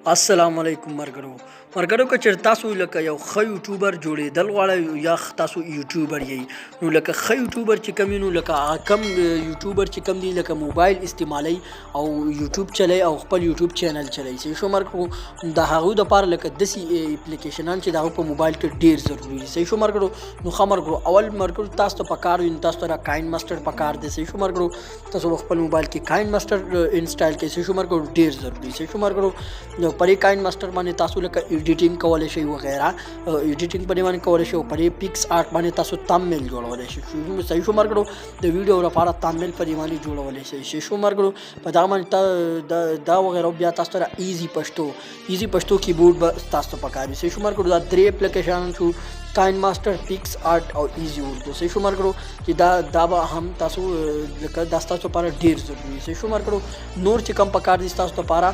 السلام علیکم مرګرو که چېرې تاسو لکه یو ښه یوټیوبر جوړېدل غواړئ یا تاسو یوټیوبر یئ نو لکه ښه یوټیوبر چې کوم وي نو لکه هغه کم یوټیوبر چې کوم دي لکه موبایل استعمالوي او یوټیوب چلوي او خپل یوټیوب چینل چلوي صحیح شو مرګرو د هغوی دپاره لکه داسې اپلیکیشنان چې د هغوی په موبایل کې ډېر ضروري دي صحیح شو مرګرو نو ښه مرګرو اول مرګرو تاسو ته پکار وي نو تاسو ته کاین ماسټر پکار دی صحیح شو مرګرو تاسو په خپل موبایل کې کاین ماسټر انسټال کړئ صحیح شو مرګرو ډېر ضروري صحیح شو مرګرو نو پرې کاین ماسټر باندې تاسو لکه ایډیټینګ کولی شئ وغیره ایډیټینګ په دې باندې کولی شئ او پرې پیکس آرټ باندې تاسو تامل جوړولی شئ صحیح شو مرګرو د ویډیو لپاره تامل په دې باندې جوړولی شئ صحیح شو مرګرو په دغه باندې دا وغیره بیا تاسو ته ایزي پښتو کیبورډ به تاسو ته پکار وي صحیح شو مرګرو دا درې اپلیکیشنان شو کاین ماسټر پیکس آرټ او ایزي اردو صحیح شو مرګرو چې دا به هم تاسو لکه دا ستاسو لپاره ډېر ضروري صحیح شو مرګرو نور چې کم پکار دي ستاسو لپاره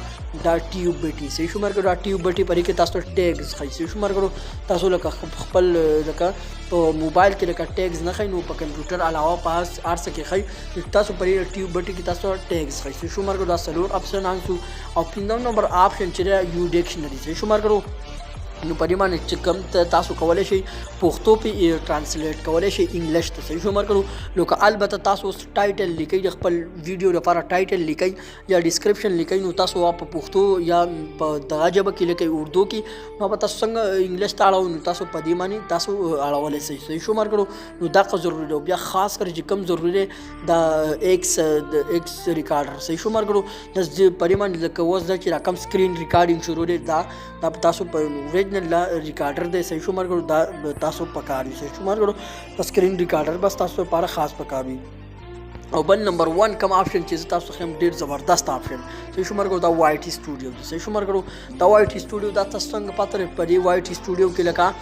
دا ټیوب بټي صحیح شو مرګرو دا ټیوب بټي پرې کې تاسو ټیګز ښایي صحیح شو مرګرو تاسو لکه خپل لکه په موبایل کې لکه ټیګز نه ښایي نو په کمپیوټر علاوه په هر څه کې ښایي تاسو پرې ټیوب بټي کې تاسو ټیګز ښایي صحیح شو مرګرو دا څلور اپشنان شو او پنځم نمبر آپشن چې دی یو ډکشنري صحیح شو مرګرو نو په دې باندې چې کوم تاسو کولی شئ پښتو پې ټرانسلیټ کولی شئ انګلیش ته صحیح شو مرګرو نو که البته تاسو اوس ټایټل لیکئ د خپل ویډیو لپاره ټایټل لیکئ یا ډسکرپشن لیکئ نو تاسو په پښتو یا په دغه ژبه کې لیکئ اردو کې نو به تاسو څنګه انګلیش ته اړوئ نو تاسو په دې باندې تاسو اړولی شئ صحیح شو مرګرو نو دا ضروري دی بیا خاص کر چې کوم ضروري دی د ایکس ریکارډر صحیح شو مرګرو د په دې باندې لکه اوس دا چې را کوم سکرین ریکارډینګ شروع دی دا تاسو په ریکارډر دی صحیح شو مرګرو دا تاسو پکار وي صحیح شو مرګرو په سکرین ریکارډر بس تاسو لپاره خاص پکار وي او بل نمبر 1 کم آپشن چې تاسو خیم ډیر زبردست آپشن صحیح شو مرګرو دا وای ټي سټوډیو دی صحیح شو مرګرو دا وای ټي سټوډیو دا تاسو څنګه پاتره په دې وای ټي سټوډیو کې لکه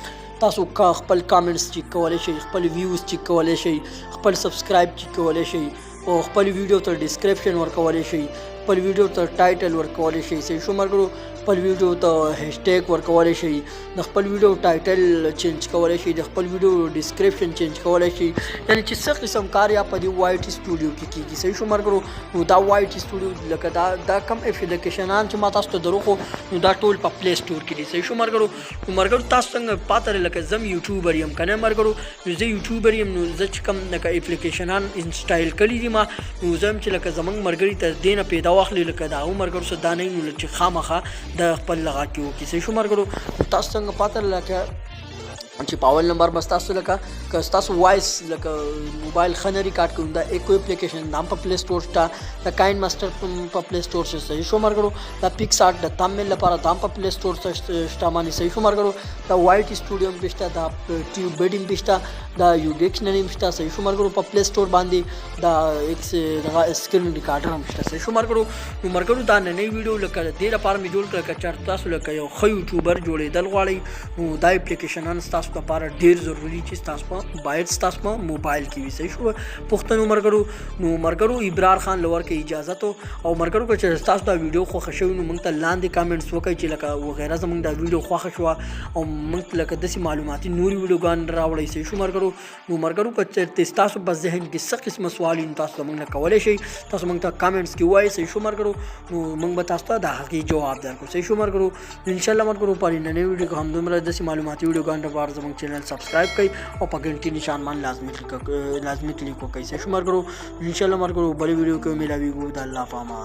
تاسو خپل کامنټس چیک کولی شئ خپل ویوز چیک کولی شئ خپل سبسکرایب چیک کولی شئ او خپل ویډیو ته ډسکرپشن ورکولی شئ خپل ویډیو ته ټایټل ورکولی شئ صحیح شو مرګرو خپل ویډیو ته هیشټیګ ورکولی شئ د خپل ویډیو ټایټل چینج کولی شئ د خپل ویډیو ډسکرپشن چینج کولی شئ یعنې چې څه قسم کار یا په دې وای ټي سټوډیو کې کېږي صحیح شو مرګرو نو دا وای ټي سټوډیو لکه دا کم اپلیکیشنان چې ما تاسو ته دروخو نو دا ټول په پلی سټور کې دي صحیح شو مرګرو نو مرګرو تاسو څنګه پاتره لکه زم یوټیوبر یم که نه مرګرو نو زه یوټیوبر یم نو زه چې کوم لکه اپلیکیشنان انسټایل کړي دي ما نو زه هم چې لکه زموږ ملګري ته دې نه پیدا واخلي لکه د هغو ملګرو څه دا نه وي نو چې خامخا د خپل لغه کې وکړي صحیح شو مرګرو تاسو څنګه پاتره لکه چې په اول نمبر بس تاسو لکه که ستاسو وایس لکه موبایل ښه نه ریکارډ کوي دا ایکو اپلیکیشن دا هم په پلی سټور شته د کاین ماسټر په پلی سټور شته صحیح شو مرګرو دا پیکس آرټ د تامل لپاره دا هم په پلی سټور شته باندې صحیح شو مرګرو دا وای ټي سټوډیو هم پې شته دا ټیوب بډ هم پې شته دا یو ډکشنري هم شته صحیح شو مرګرو په پلی سټور باندې دا سکرین ریکارډر هم شته صحیح شو مرګرو نو مرګرو دا نننۍ ویډیو لکه دې لپاره مې جوړ کړه که چېرته تاسو لکه یو ښه یوټیوبر جوړېدل غواړئ نو دا اپلیکیشنان ستاسو لپاره ډېر ضروري چې ستاسو په موبایل کې وي صحیح شو پښتنو مرګرو نو مرګرو ابرار خان لور کې اجازت او مرګرو که چې تاسو دا ویډیو خوښه شوي نو موږ ته لاندې کامنټس وکړئ چې لکه وغیره زموږ دا ویډیو خوښه شوه او موږ ته لکه داسې معلوماتي نورې ویډیوګانې راوړئ صحیح شو مرګرو نو مرګرو که چېرته ستاسو په ذهن کې څه قسمه سوال وي نو تاسو زموږ نه کولی شئ تاسو موږ ته کامنټس کې ووایئ صحیح شو مرګرو نو موږ به تاسو ته د هغې جواب درکړو صحیح شو مرګرو انشاءالله مرګرو په نننۍ ویډیو کې همدومره داسې معلوماتي ویډیوګانو لپاره زموږ چینل سبسکرایب کړئ او په ګنټې نشان باندې لازمي کلیک وکړئ صحیح شو مرګرو انشاءالله مرګرو بلې ویډیو کې ملاویږو د الله په امان